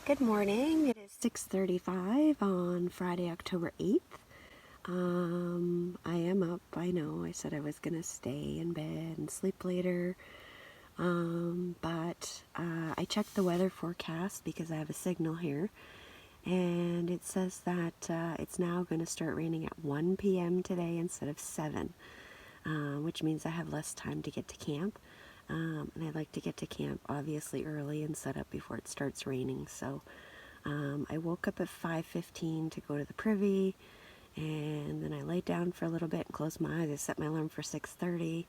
Good morning. It is 6:35 on Friday, October 8th. I am up. I know I said I was going to stay in bed and sleep later. But I checked the weather forecast because I have a signal here. And it says that it's now going to start raining at 1 p.m. today instead of 7, which means I have less time to get to camp. And I like to get to camp obviously early and set up before it starts raining. So I woke up at 5:15 to go to the privy, and then I laid down for a little bit and closed my eyes. I set my alarm for 6:30,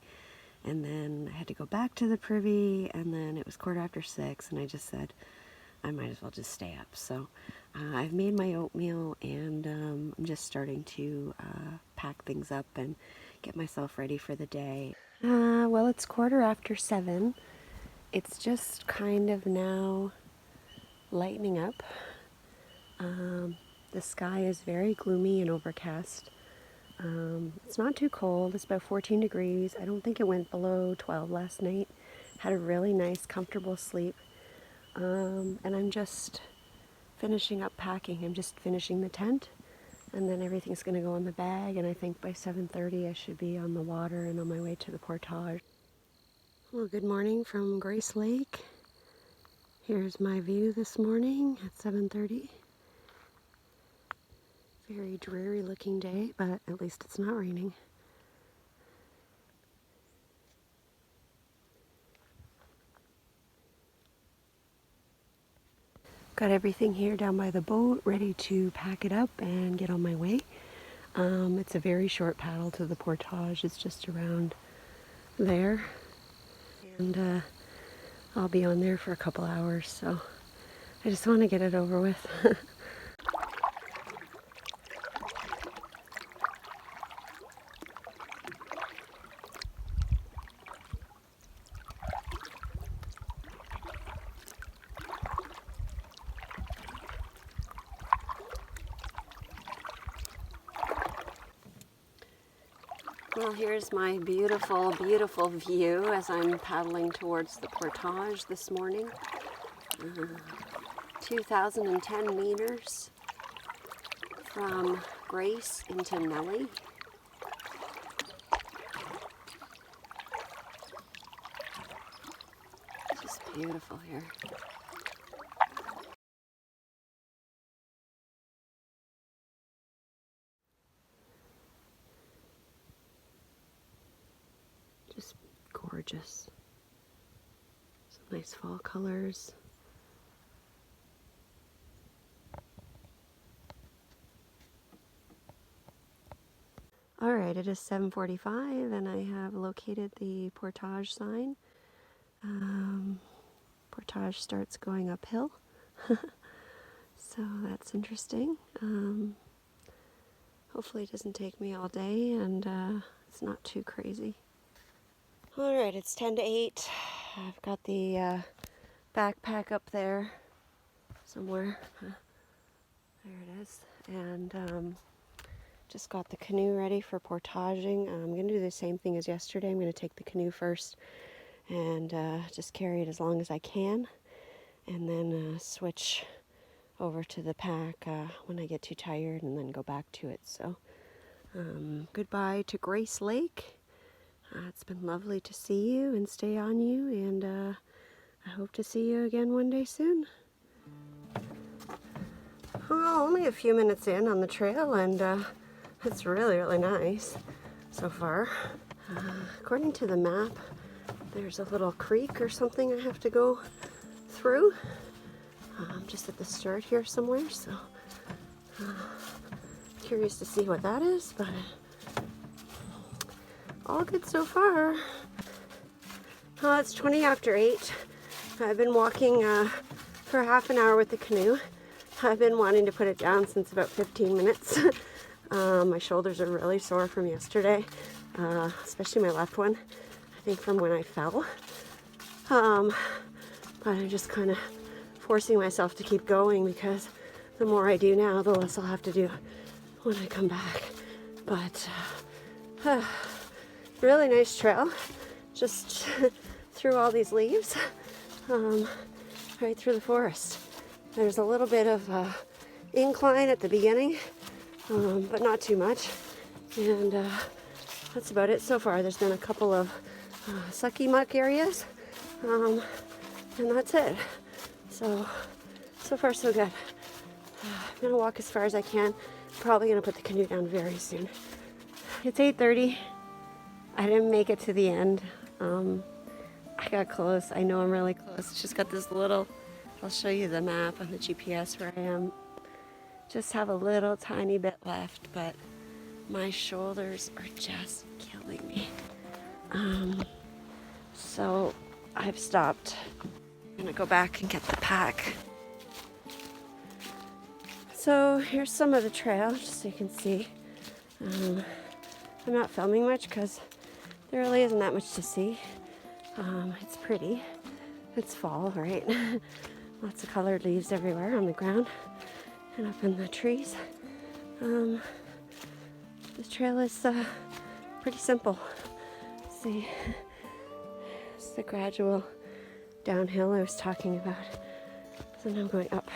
and then I had to go back to the privy, and then it was 6:15, and I just said I might as well just stay up. So I've made my oatmeal, and I'm just starting to pack things up and get myself ready for the day. Well, it's 7:15. It's just kind of now lightening up. The sky is very gloomy and overcast. It's not too cold. It's about 14 degrees. I don't think it went below 12 last night. Had a really nice, comfortable sleep. And I'm just finishing up packing. I'm just finishing the tent, and then everything's going to go in the bag, and I think by 7:30 I should be on the water and on my way to the portage. Well, good morning from Grace Lake. Here's my view this morning at 7:30. Very dreary looking day, but at least it's not raining. Got everything here down by the boat, ready to pack it up and get on my way. It's a very short paddle to the portage. It's just around there. And I'll be on there for a couple hours, so I just want to get it over with. Well, here's my beautiful, beautiful view as I'm paddling towards the portage this morning. 2,010 meters from Grace into Nelly. Just beautiful here. Just gorgeous. Some nice fall colors. Alright, it is 7:45 and I have located the portage sign. Portage starts going uphill. So that's interesting. Hopefully it doesn't take me all day and it's not too crazy. Alright, it's 10 to 8. I've got the backpack up there somewhere. There it is. And just got the canoe ready for portaging. I'm going to do the same thing as yesterday. I'm going to take the canoe first and just carry it as long as I can, and then switch over to the pack when I get too tired, and then go back to it. So goodbye to Grace Lake. It's been lovely to see you and stay on you, and I hope to see you again one day soon. Well, only a few minutes in on the trail, and it's really, really nice so far. According to the map, there's a little creek or something I have to go through. I'm just at the start here somewhere, so curious to see what that is, but all good so far. It's 20 after 8. I've been walking for half an hour with the canoe. I've been wanting to put it down since about 15 minutes. My shoulders are really sore from yesterday, especially my left one, I think from when I fell. But I'm just kind of forcing myself to keep going, because the more I do now, the less I'll have to do when I come back. But really nice trail, just through all these leaves, right through the forest. There's a little bit of incline at the beginning, but not too much. And that's about it so far. There's been a couple of sucky muck areas, and that's it. So far so good. I'm gonna walk as far as I can. Probably gonna put the canoe down very soon. It's 8:30. I didn't make it to the end. I got close. I know I'm really close. It's just got this little, I'll show you the map on the GPS where I am. Just have a little tiny bit left, but my shoulders are just killing me. So I've stopped. I'm gonna go back and get the pack. So here's some of the trail, just so you can see. I'm not filming much because there really isn't that much to see. It's pretty. It's fall, right? Lots of colored leaves everywhere on the ground and up in the trees. The trail is pretty simple. See, it's the gradual downhill I was talking about. So now I'm going up.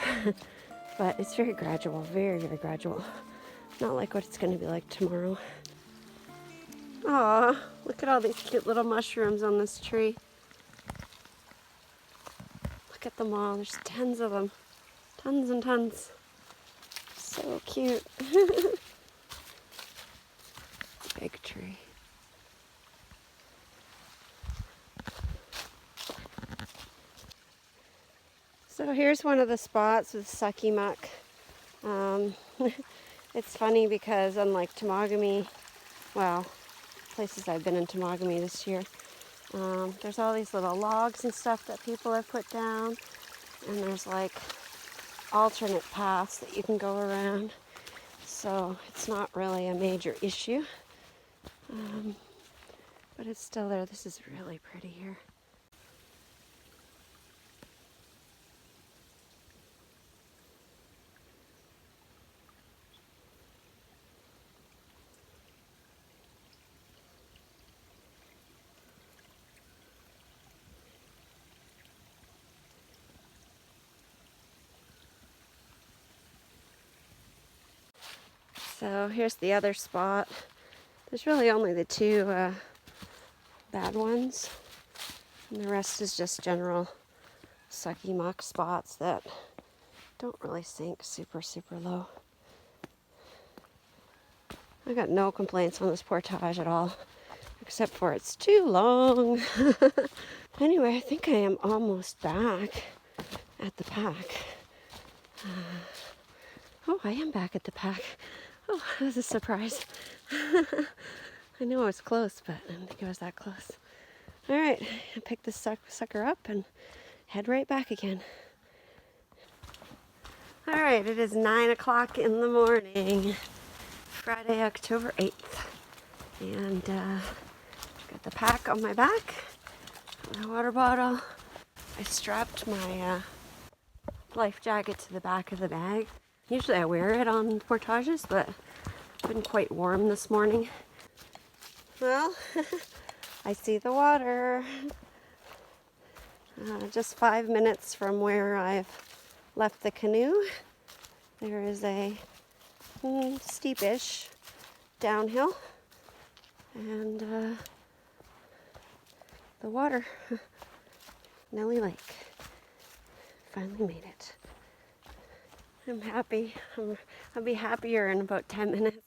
But it's very gradual, very, very gradual. Not like what it's going to be like tomorrow. Aw, look at all these cute little mushrooms on this tree. Look at them all. There's tons of them. Tons and tons. So cute. Big tree. So here's one of the spots with sucky muck. It's funny because unlike Temagami, well, places I've been in Temagami this year, there's all these little logs and stuff that people have put down, and there's like alternate paths that you can go around, so it's not really a major issue, but it's still there. This is really pretty here. So here's the other spot. There's really only the two bad ones, and the rest is just general sucky muck spots that don't really sink super, super low. I got no complaints on this portage at all, except for it's too long. Anyway, I think I am almost back at the pack. Oh, I am back at the pack. Oh, that was a surprise. I knew I was close, but I didn't think I was that close. All right, I pick this sucker up and head right back again. All right, it is 9 o'clock in the morning, Friday, October 8th. And got the pack on my back, my water bottle. I strapped my life jacket to the back of the bag. Usually I wear it on portages, but it's been quite warm this morning. Well, I see the water. Just 5 minutes from where I've left the canoe, there is a steepish downhill, and the water, Nelly Lake. Finally made it. I'm happy. I'll be happier in about 10 minutes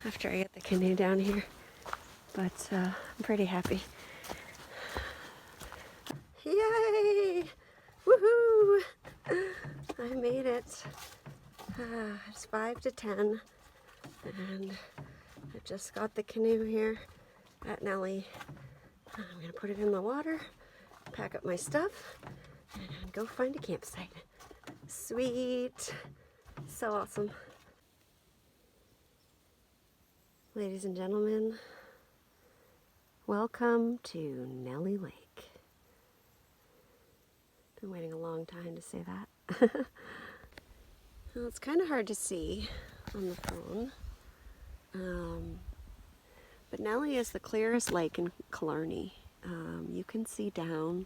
after I get the canoe down here. But I'm pretty happy. Yay! Woohoo! I made it. It's 5 to 10. And I've just got the canoe here at Nelly. I'm going to put it in the water, pack up my stuff, and go find a campsite. Sweet. So awesome. Ladies and gentlemen, welcome to Nelly Lake. Been waiting a long time to say that. Well, it's kind of hard to see on the phone. But Nelly is the clearest lake in Killarney. You can see down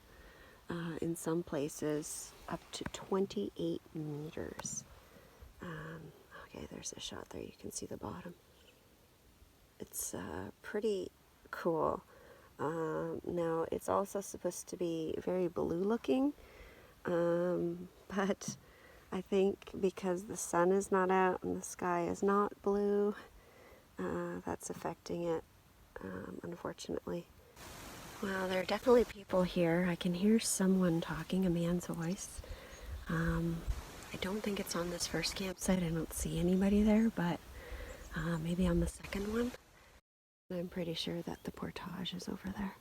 in some places up to 28 meters. Okay, there's a shot there, you can see the bottom. It's pretty cool. Now, it's also supposed to be very blue looking, but I think because the sun is not out and the sky is not blue, that's affecting it, unfortunately. Well, there are definitely people here. I can hear someone talking, a man's voice. I don't think it's on this first campsite. I don't see anybody there, but maybe on the second one. I'm pretty sure that the portage is over there.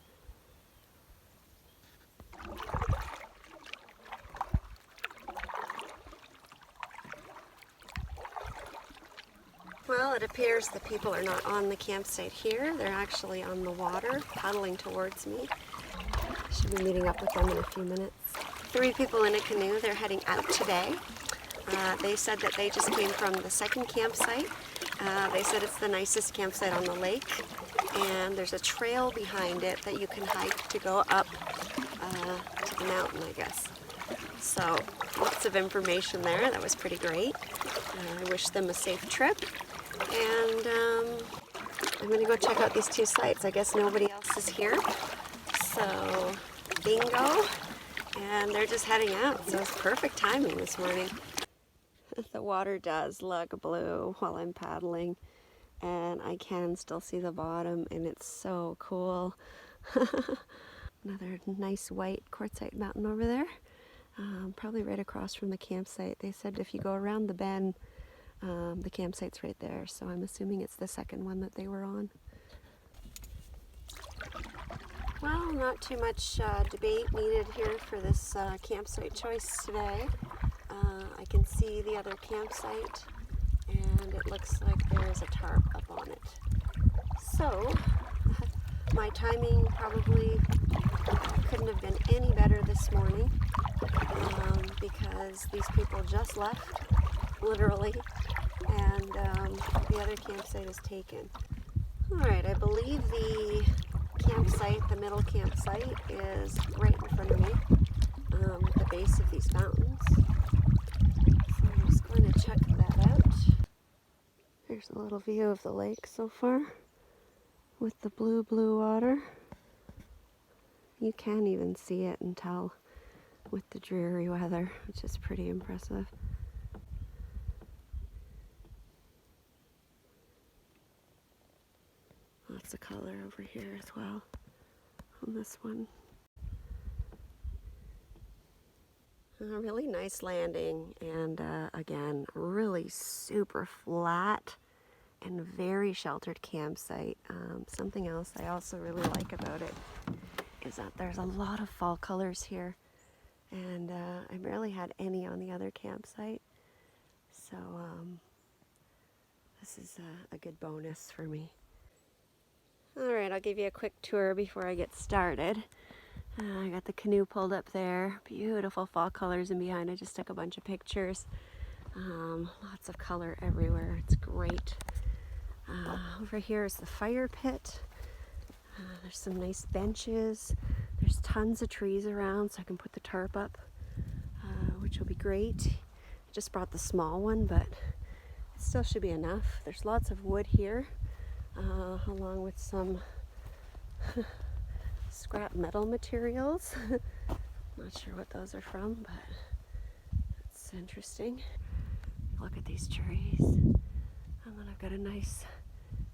Well, it appears the people are not on the campsite here. They're actually on the water, paddling towards me. I should be meeting up with them in a few minutes. 3 people in a canoe. They're heading out today. They said that they just came from the second campsite. They said it's the nicest campsite on the lake, and there's a trail behind it that you can hike to go up to the mountain, I guess. So, lots of information there. That was pretty great. I wish them a safe trip. And I'm going to go check out these 2 sites. I guess nobody else is here. So, bingo. And they're just heading out. So it's perfect timing this morning. The water does look blue while I'm paddling. And I can still see the bottom, and it's so cool. Another nice white quartzite mountain over there. Probably right across from the campsite. They said if you go around the bend, the campsite's right there, so I'm assuming it's the second one that they were on. Well, not too much debate needed here for this campsite choice today. I can see the other campsite, and it looks like there's a tarp up on it. So, my timing probably couldn't have been any better this morning, because these people just left, literally, and the other campsite is taken. Alright, I believe the campsite, the middle campsite, is right in front of me, at the base of these mountains. So I'm just going to check that out. Here's a little view of the lake so far, with the blue water. You can even see it and tell with the dreary weather, which is pretty impressive. Lots of color over here as well on this one. A really nice landing, and again, really super flat and very sheltered campsite. Something else I also really like about it is that there's a lot of fall colors here, and I barely had any on the other campsite, so this is a good bonus for me. Alright, I'll give you a quick tour before I get started. I got the canoe pulled up there. Beautiful fall colors in behind. I just took a bunch of pictures. Lots of color everywhere. It's great. Over here is the fire pit. There's some nice benches. There's tons of trees around, so I can put the tarp up, which will be great. I just brought the small one, but it still should be enough. There's lots of wood here, along with some scrap metal materials. Not sure what those are from, but it's interesting. Look at these trees. And then I've got a nice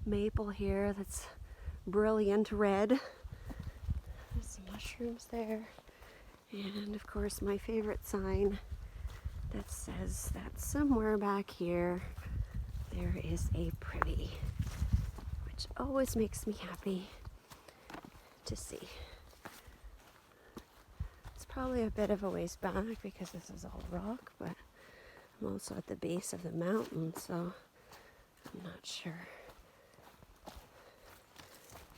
maple here that's brilliant red. There's some mushrooms there. And of course my favorite sign that says that somewhere back here there is a privy, which always makes me happy to see. It's probably a bit of a ways back because this is all rock, but I'm also at the base of the mountain, so I'm not sure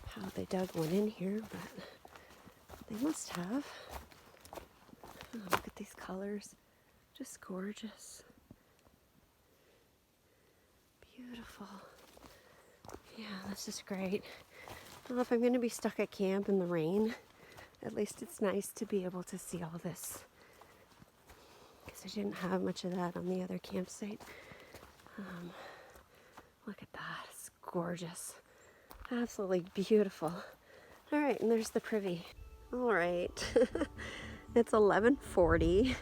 how they dug one in here, but they must have. Oh, look at these colors, just gorgeous. Beautiful. Yeah, this is great. I don't know if I'm going to be stuck at camp in the rain. at least it's nice to be able to see all this, because I didn't have much of that on the other campsite. Look at that, it's gorgeous. Absolutely beautiful. All right, and there's the privy. All right, it's 11:40,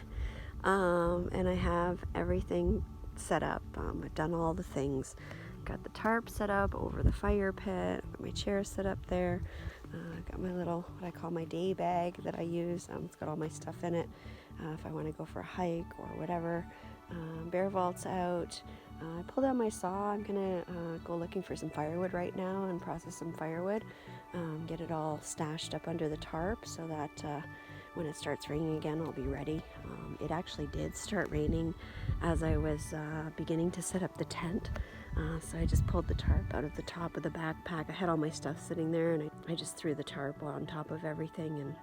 and I have everything set up. I've done all the things. Got the tarp set up over the fire pit, got my chair set up there. Got my little, what I call my day bag that I use. It's got all my stuff in it if I want to go for a hike or whatever. Bear vault's out. I pulled out my saw. I'm gonna go looking for some firewood right now and process some firewood. Get it all stashed up under the tarp so that when it starts raining again, I'll be ready. It actually did start raining as I was beginning to set up the tent. So I just pulled the tarp out of the top of the backpack. I had all my stuff sitting there, and I just threw the tarp on top of everything, and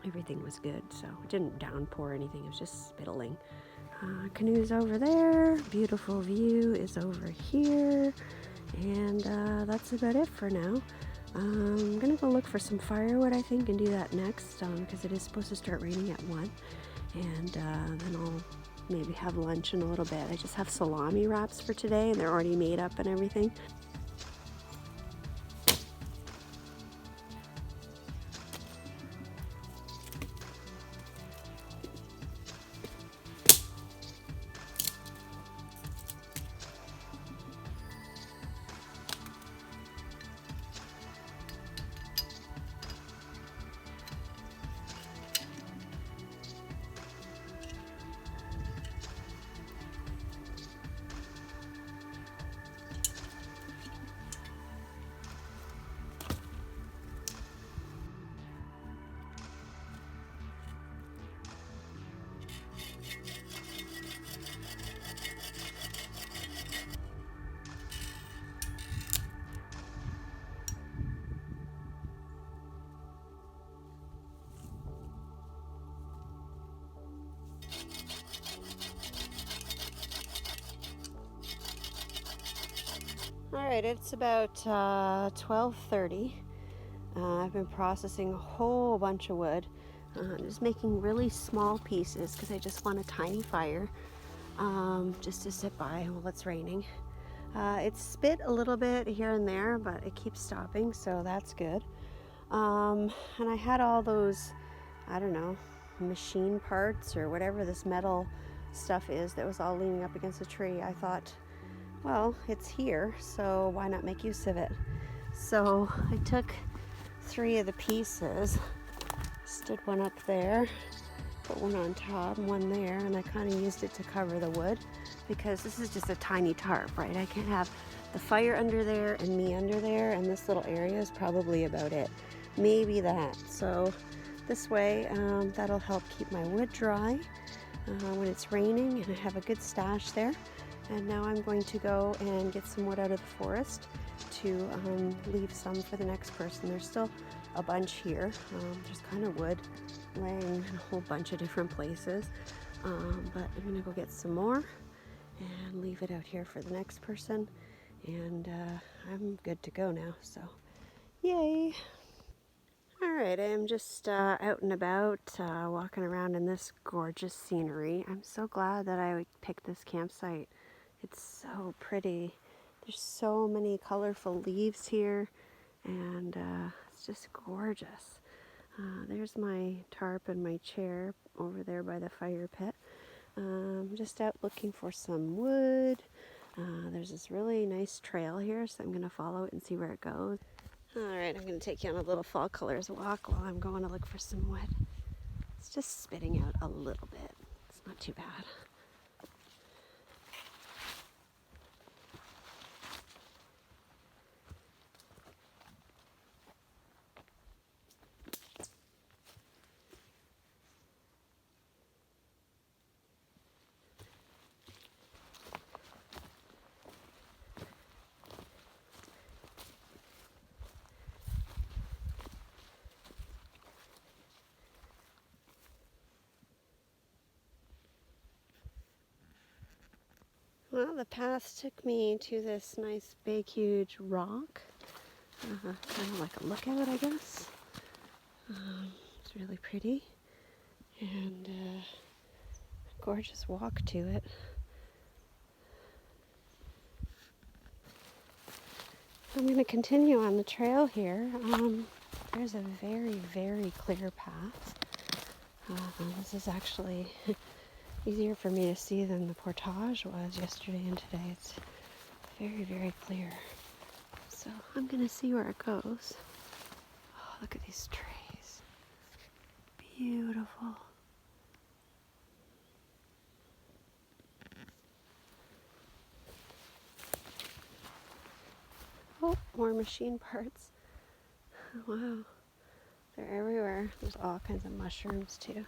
everything was good. So it didn't downpour or anything, it was just spittling. Canoe's over there, beautiful view is over here, and that's about it for now. I'm gonna go look for some firewood, I think, and do that next, because it is supposed to start raining at 1, and then I'll maybe have lunch in a little bit. I just have salami wraps for today, and they're already made up and everything. All right, it's about 12:30. I've been processing a whole bunch of wood. Just making really small pieces because I just want a tiny fire just to sit by while it's raining. It's spit a little bit here and there, but it keeps stopping, so that's good. And I had all those, I don't know, machine parts or whatever this metal stuff is that was all leaning up against the tree. I thought, well, it's here, so why not make use of it? So I took 3 of the pieces, stood one up there, put one on top and one there, and I kind of used it to cover the wood because this is just a tiny tarp, right? I can't have the fire under there and me under there, and this little area is probably about it. Maybe that. So this way, that'll help keep my wood dry when it's raining, and I have a good stash there. And now I'm going to go and get some wood out of the forest to leave some for the next person. There's still a bunch here. There's kind of wood laying in a whole bunch of different places. But I'm gonna go get some more and leave it out here for the next person. And I'm good to go now, so yay. All right, I am just out and about, walking around in this gorgeous scenery. I'm so glad that I picked this campsite. It's so pretty. There's so many colorful leaves here, and it's just gorgeous. There's my tarp and my chair over there by the fire pit. I'm just out looking for some wood. There's this really nice trail here, so I'm going to follow it and see where it goes. All right, I'm going to take you on a little fall colors walk while I'm going to look for some wood. It's just spitting out a little bit. It's not too bad. Well, the path took me to this nice big huge rock. Kind of like a lookout, I guess. really pretty, and gorgeous walk to it. I'm going to continue on the trail here. There's a very, very clear path. This is actually easier for me to see than the portage was yesterday and today. It's very, very clear. So I'm going to see where it goes. Oh, look at these trees. Beautiful. Oh, more machine parts. Wow. They're everywhere. There's all kinds of mushrooms too.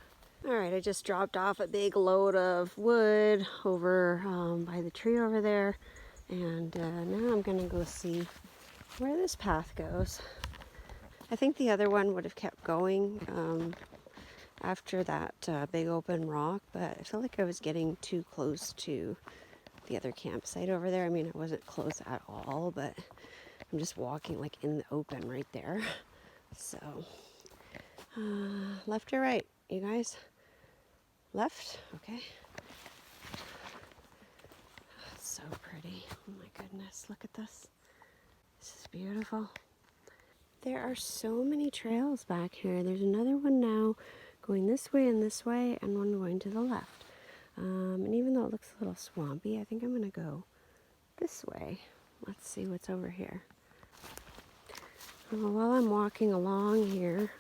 Alright, I just dropped off a big load of wood over by the tree over there. And now I'm going to go see where this path goes. I think the other one would have kept going after that big open rock, but I felt like I was getting too close to the other campsite over there. I mean, I wasn't close at all, but I'm just walking like in the open right there. So, left or right, you guys? Left? Okay. It's so pretty. Oh my goodness, look at this. This is beautiful. There are so many trails back here. There's another one now going this way, and one going to the left. And even though it looks a little swampy, I think I'm going to go this way. Let's see what's over here. While I'm walking along here,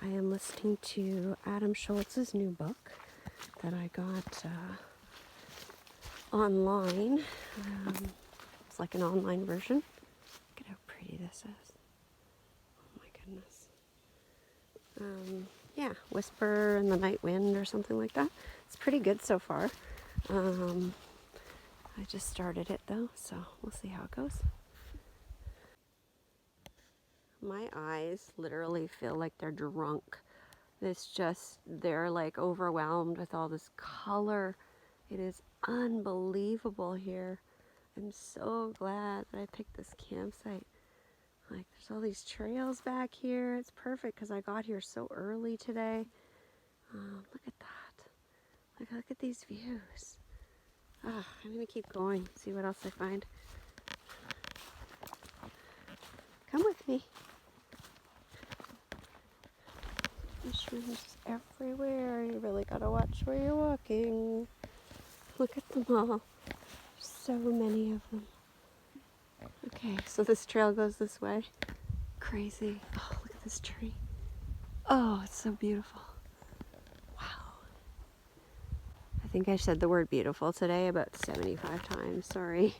I am listening to Adam Schultz's new book that I got online. It's like an online version. Look at how pretty this is. Oh my goodness. Yeah, Whisper in the Night Wind or something like that. It's pretty good so far. I just started it though, so we'll see how it goes. My eyes literally feel like they're drunk. They're like overwhelmed with all this color. It is unbelievable here. I'm so glad that I picked this campsite. Like, there's all these trails back here. It's perfect because I got here so early today. Look at that. Look at these views. I'm going to keep going, see what else I find. Come with me. Mushrooms everywhere. You really gotta watch where you're walking. Look at them all. So many of them. Okay, so this trail goes this way. Crazy. Oh, look at this tree. Oh, it's so beautiful. Wow. I think I said the word beautiful today about 75 times. Sorry.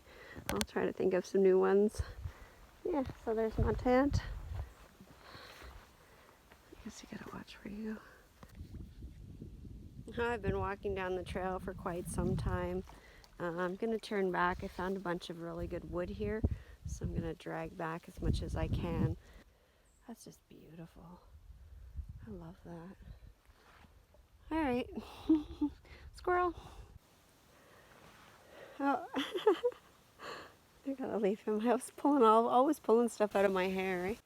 I'll try to think of some new ones. Yeah, so there's my tent. I guess you gotta watch where you go. I've been walking down the trail for quite some time. I'm gonna turn back. I found a bunch of really good wood here, so I'm gonna drag back as much as I can. That's just beautiful. I love that. All right, squirrel. Oh, I gotta leave him. I was always pulling stuff out of my hair, right?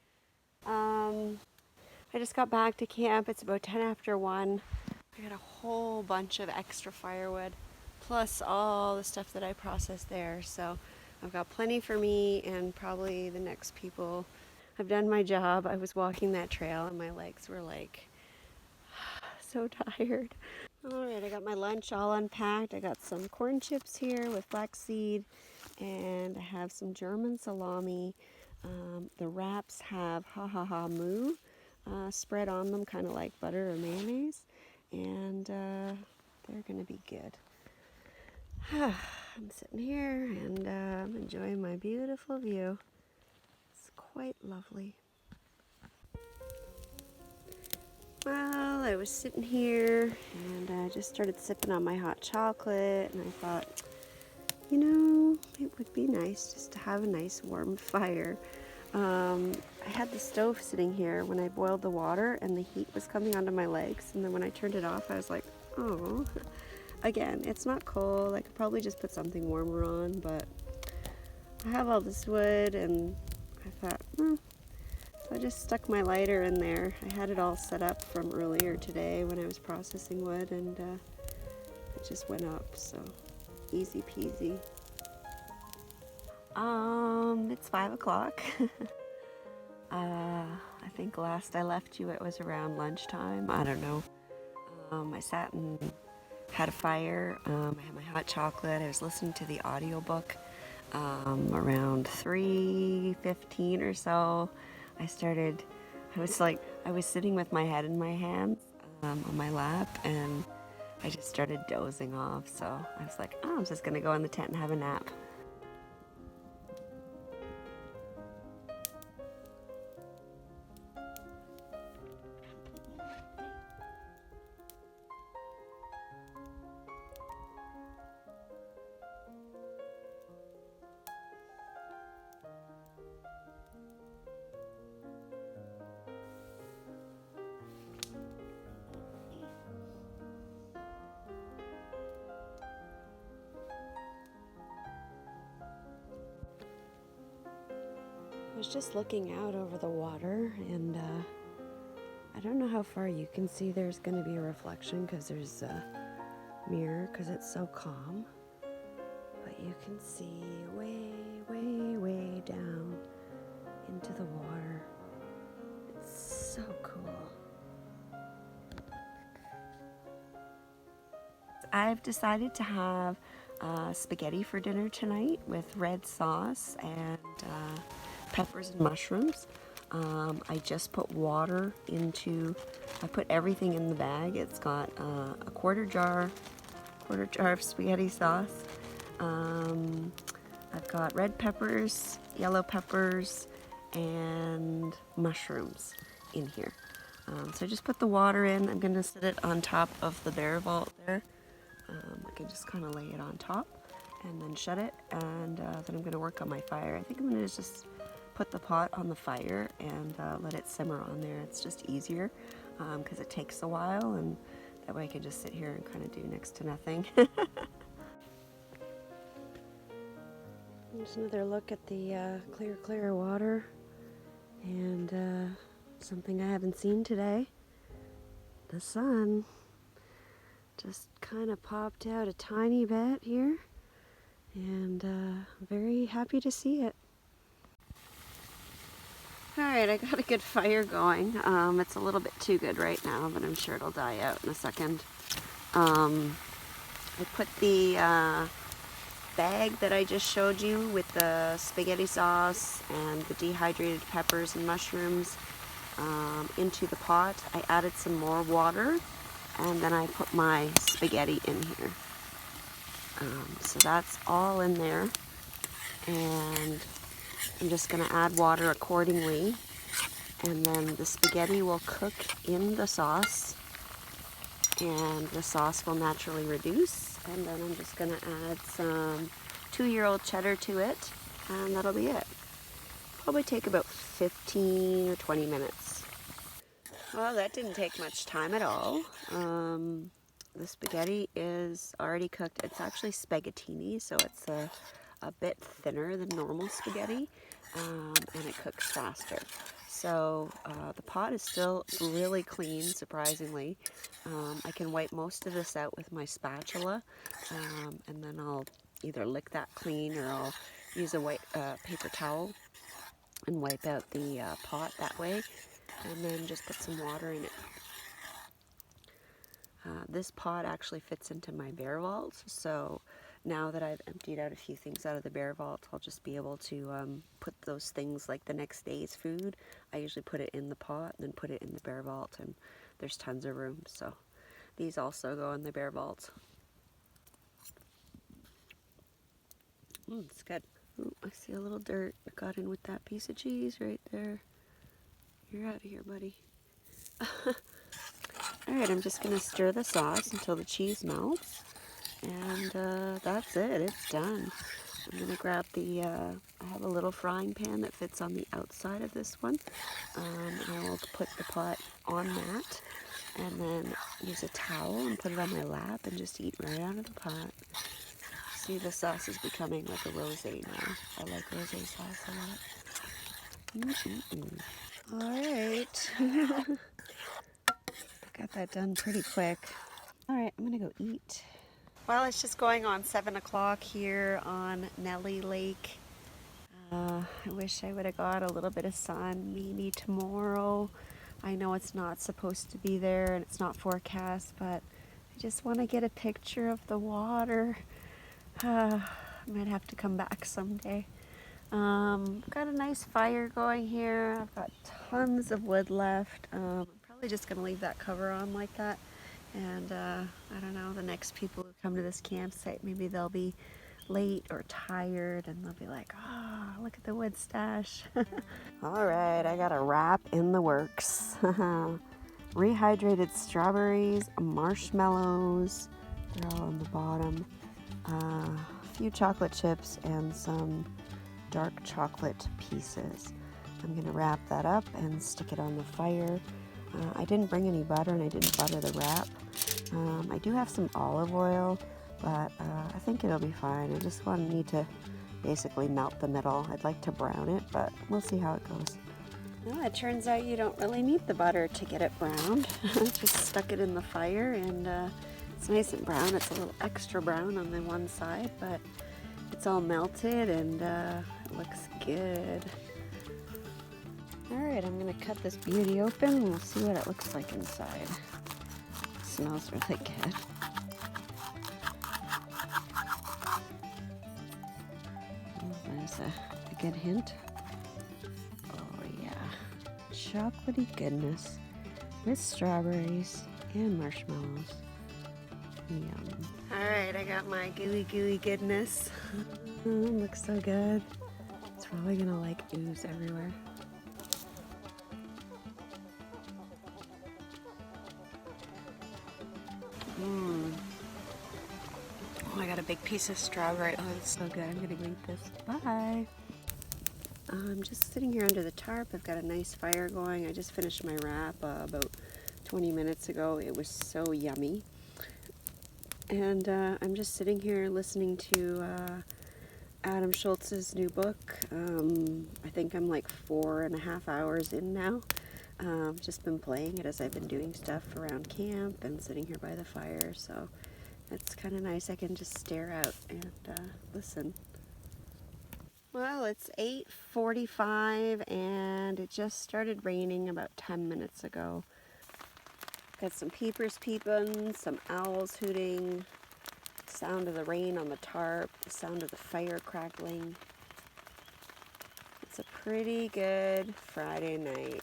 I just got back to camp. It's about 10 after 1. I got a whole bunch of extra firewood, plus all the stuff that I processed there. So I've got plenty for me and probably the next people. I've done my job. I was walking that trail and my legs were like so tired. All right, I got my lunch all unpacked. I got some corn chips here with flaxseed, and I have some German salami. The wraps have ha moo spread on them, kind of like butter or mayonnaise, and they're gonna be good. I'm sitting here and I'm enjoying my beautiful view. It's quite lovely. Well, I was sitting here and I just started sipping on my hot chocolate, and I thought, you know, it would be nice just to have a nice warm fire. I had the stove sitting here when I boiled the water and the heat was coming onto my legs, and then when I turned it off I was like, oh. Again, it's not cold. I could probably just put something warmer on, but I have all this wood and I thought, So I just stuck my lighter in there. I had it all set up from earlier today when I was processing wood, and it just went up, so easy peasy. It's 5 o'clock. I think last I left you it was around lunchtime. I don't know. I sat and had a fire. I had my hot chocolate. I was listening to the audiobook. Around 3:15 or so, I was sitting with my head in my hands on my lap, and I just started dozing off. So I was like, oh, I'm just gonna go in the tent and have a nap. I was just looking out over the water, and I don't know how far you can see. There's going to be a reflection because there's a mirror because it's so calm. But you can see way, way, way down into the water. It's so cool. I've decided to have spaghetti for dinner tonight with red sauce and peppers and mushrooms. I just put water I put everything in the bag. It's got a quarter jar of spaghetti sauce. I've got red peppers, yellow peppers, and mushrooms in here. So I just put the water in. I'm going to set it on top of the bare vault there. I can just kind of lay it on top and then shut it, and then I'm going to work on my fire. I think I'm going to just put the pot on the fire and let it simmer on there. It's just easier because it takes a while, and that way I can just sit here and kind of do next to nothing. Just another look at the clear water, and something I haven't seen today. The sun just kind of popped out a tiny bit here, and very happy to see it. Alright, I got a good fire going. It's a little bit too good right now, but I'm sure it'll die out in a second. I put the bag that I just showed you with the spaghetti sauce and the dehydrated peppers and mushrooms into the pot. I added some more water, and then I put my spaghetti in here. So that's all in there, and I'm just going to add water accordingly, and then the spaghetti will cook in the sauce, and the sauce will naturally reduce, and then I'm just going to add some 2-year-old cheddar to it, and that'll be it. Probably take about 15 or 20 minutes. Well, that didn't take much time at all. The spaghetti is already cooked. It's actually spaghettini, so it's a bit thinner than normal spaghetti, and it cooks faster. So the pot is still really clean, surprisingly. I can wipe most of this out with my spatula, and then I'll either lick that clean, or I'll use a white paper towel and wipe out the pot that way, and then just put some water in it. This pot actually fits into my bare vault, so now that I've emptied out a few things out of the bare vault, I'll just be able to put those things like the next day's food. I usually put it in the pot and then put it in the bare vault, and there's tons of room, so these also go in the bare vault. It's good. Ooh, I see a little dirt. I got in with that piece of cheese right there. You're out of here, buddy. Alright, I'm just going to stir the sauce until the cheese melts, and that's it. It's done. I'm going to grab I have a little frying pan that fits on the outside of this one. I will put the pot on that, and then use a towel and put it on my lap and just eat right out of the pot. See, the sauce is becoming like a rosé now. I like rosé sauce a lot. All right. Got that done pretty quick. All right, I'm gonna go eat. Well, it's just going on 7 o'clock here on Nelly Lake. I wish I would have got a little bit of sun, maybe tomorrow. I know it's not supposed to be there and it's not forecast, but I just want to get a picture of the water. I might have to come back someday. Got a nice fire going here. I've got tons of wood left. I'm probably just going to leave that cover on like that. And I don't know, the next people who come to this campsite, maybe they'll be late or tired and they'll be like, oh, look at the wood stash. All right, I got a wrap in the works. Rehydrated strawberries, marshmallows, they're all on the bottom, a few chocolate chips, and some dark chocolate pieces. I'm gonna wrap that up and stick it on the fire. I didn't bring any butter and I didn't butter the wrap. I do have some olive oil, but I think it'll be fine. I just need to basically melt the middle. I'd like to brown it, but we'll see how it goes. Well, it turns out you don't really need the butter to get it browned. Just stuck it in the fire and it's nice and brown. It's a little extra brown on the one side, but it's all melted and it looks good. Alright, I'm going to cut this beauty open and we'll see what it looks like inside. It smells really good. There's a good hint. Oh yeah, chocolatey goodness with strawberries and marshmallows. Yum. Alright, I got my gooey goodness. Looks so good. It's probably gonna like ooze everywhere. Oh, I got a big piece of strawberry. Oh, it's so good. I'm gonna go eat this. Bye. I'm just sitting here under the tarp. I've got a nice fire going. I just finished my wrap about 20 minutes ago. It was so yummy. And I'm just sitting here listening to Adam Schultz's new book. I think I'm like 4.5 hours in now. I've just been playing it as I've been doing stuff around camp and sitting here by the fire. So it's kind of nice. I can just stare out and listen. Well, it's 8:45 and it just started raining about 10 minutes ago. Got some peepers peeping, some owls hooting, sound of the rain on the tarp, the sound of the fire crackling. It's a pretty good Friday night.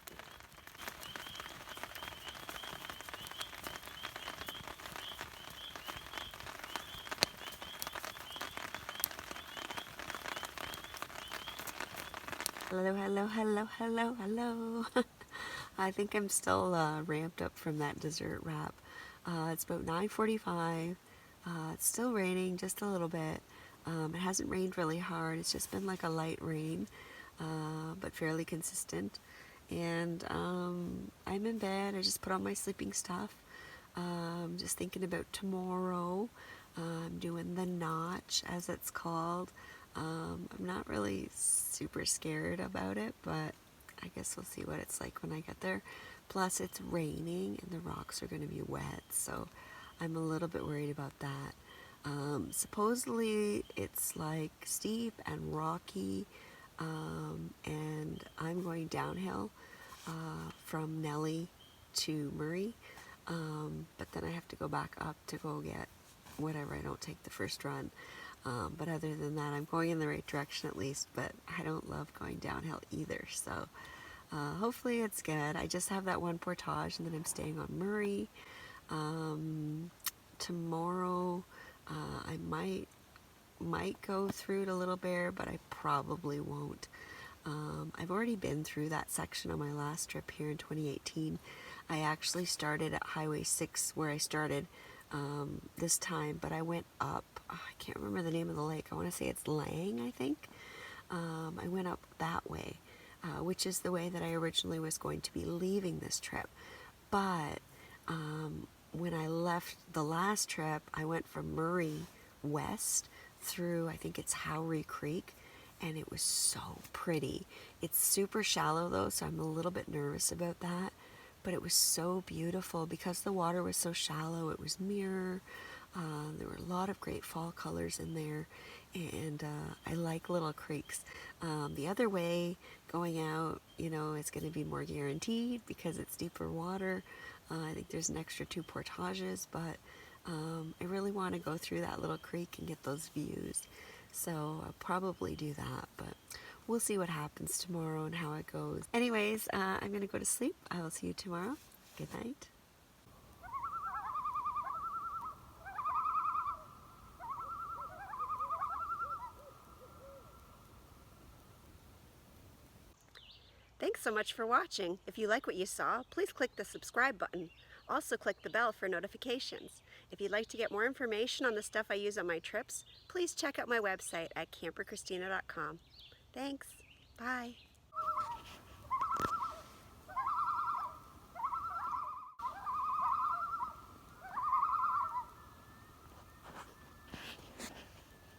Hello. I think I'm still ramped up from that dessert wrap. It's about 9:45. It's still raining just a little bit. It hasn't rained really hard. It's just been like a light rain, but fairly consistent. And I'm in bed. I just put on my sleeping stuff. Just thinking about tomorrow. I'm doing the notch, as it's called. I'm not really super scared about it, but I guess we'll see what it's like when I get there. Plus, it's raining and the rocks are going to be wet, so I'm a little bit worried about that. Supposedly, it's like steep and rocky, and I'm going downhill from Nelly to Murray, but then I have to go back up to go get whatever. I don't take the first run. But other than that, I'm going in the right direction at least, but I don't love going downhill either, so hopefully it's good. I just have that one portage and then I'm staying on Murray. Tomorrow I might go through to Little Bear, but I probably won't. I've already been through that section on my last trip here in 2018. I actually started at Highway 6 where I started this time, but I went up. I can't remember the name of the lake. I want to say it's Lang, I think. I went up that way, which is the way that I originally was going to be leaving this trip. But when I left the last trip, I went from Murray west through, I think it's Howry Creek, and it was so pretty. It's super shallow though, so I'm a little bit nervous about that, but it was so beautiful because the water was so shallow. It was mirror. There were a lot of great fall colors in there, and I like little creeks. The other way going out, you know, it's going to be more guaranteed because it's deeper water. I think there's an extra 2 portages, but I really want to go through that little creek and get those views. So I'll probably do that, but we'll see what happens tomorrow and how it goes. Anyways, I'm going to go to sleep. I will see you tomorrow. Good night. Thanks so much for watching. If you like what you saw, please click the subscribe button. Also click the bell for notifications. If you'd like to get more information on the stuff I use on my trips, please check out my website at CamperChristina.com. Thanks. Bye.